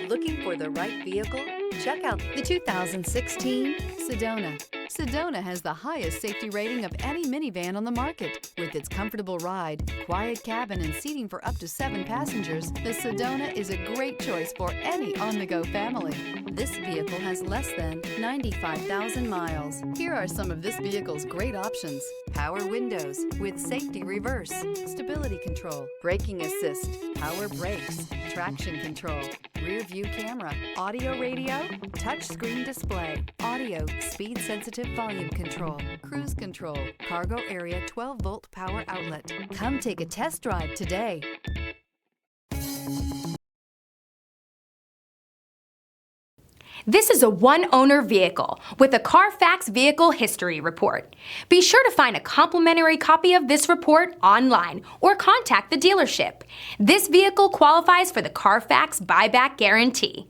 Looking for the right vehicle? Check out the 2016 Sedona. Sedona has the highest safety rating of any minivan on the market. With its comfortable ride, quiet cabin, and seating for up to 7 passengers, the Sedona is a great choice for any on-the-go family. This vehicle has less than 95,000 miles. Here are some of this vehicle's great options: power windows with safety reverse, stability control, braking assist, power brakes, traction control, rear view camera, audio radio, touchscreen display, audio speed sensitive volume control, cruise control, cargo area 12-volt power outlet. Come take a test drive today. This is a one-owner vehicle with a Carfax Vehicle History Report. Be sure to find a complimentary copy of this report online or contact the dealership. This vehicle qualifies for the Carfax Buyback Guarantee.